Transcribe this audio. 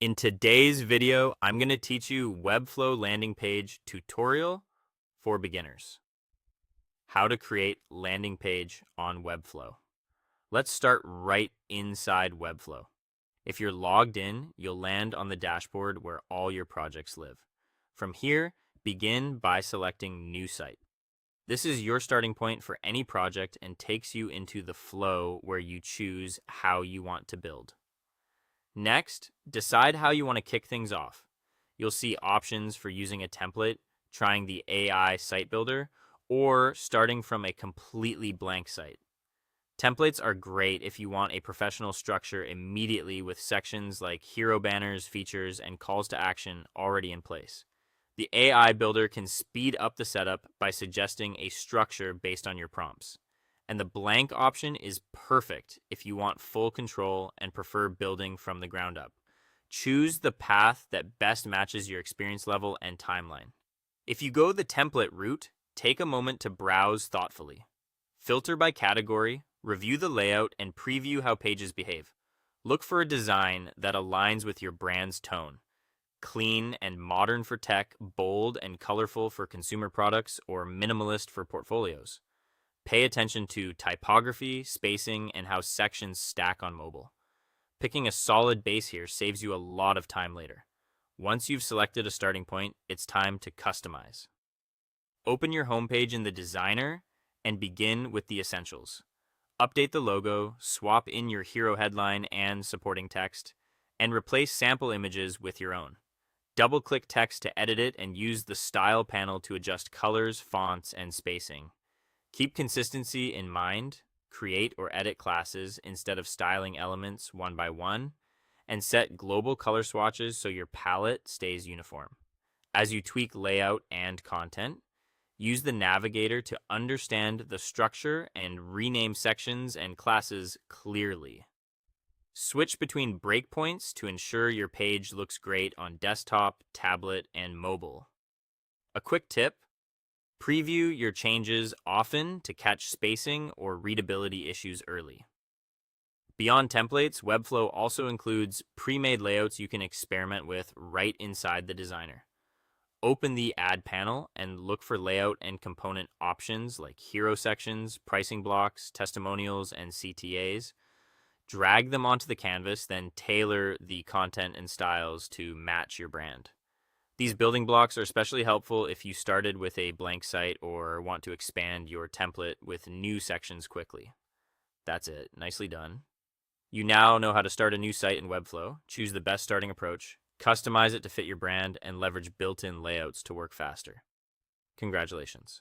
In today's video, I'm going to teach you Webflow landing page tutorial for beginners. How to create landing page on Webflow. Let's start right inside Webflow. If you're logged in, you'll land on the dashboard where all your projects live. From here, begin by selecting New Site. This is your starting point for any project and takes you into the flow where you choose how you want to build. Next, decide how you want to kick things off. You'll see options for using a template, trying the AI site builder, or starting from a completely blank site. Templates are great if you want a professional structure immediately with sections like hero banners, features, and calls to action already in place. The AI builder can speed up the setup by suggesting a structure based on your prompts. And the blank option is perfect if you want full control and prefer building from the ground up. Choose the path that best matches your experience level and timeline. If you go the template route, take a moment to browse thoughtfully. Filter by category, review the layout, and preview how pages behave. Look for a design that aligns with your brand's tone. Clean and modern for tech, bold and colorful for consumer products, or minimalist for portfolios. Pay attention to typography, spacing, and how sections stack on mobile. Picking a solid base here saves you a lot of time later. Once you've selected a starting point, it's time to customize. Open your homepage in the designer and begin with the essentials. Update the logo, swap in your hero headline and supporting text, and replace sample images with your own. Double-click text to edit it and use the Style panel to adjust colors, fonts, and spacing. Keep consistency in mind, create or edit classes instead of styling elements one by one, and set global color swatches so your palette stays uniform. As you tweak layout and content, use the navigator to understand the structure and rename sections and classes clearly. Switch between breakpoints to ensure your page looks great on desktop, tablet, and mobile. A quick tip: preview your changes often to catch spacing or readability issues early. Beyond templates, Webflow also includes pre-made layouts you can experiment with right inside the designer. Open the Add panel and look for layout and component options like hero sections, pricing blocks, testimonials, and CTAs. Drag them onto the canvas, then tailor the content and styles to match your brand. These building blocks are especially helpful if you started with a blank site or want to expand your template with new sections quickly. That's it. Nicely done. You now know how to start a new site in Webflow, choose the best starting approach, customize it to fit your brand, and leverage built-in layouts to work faster. Congratulations.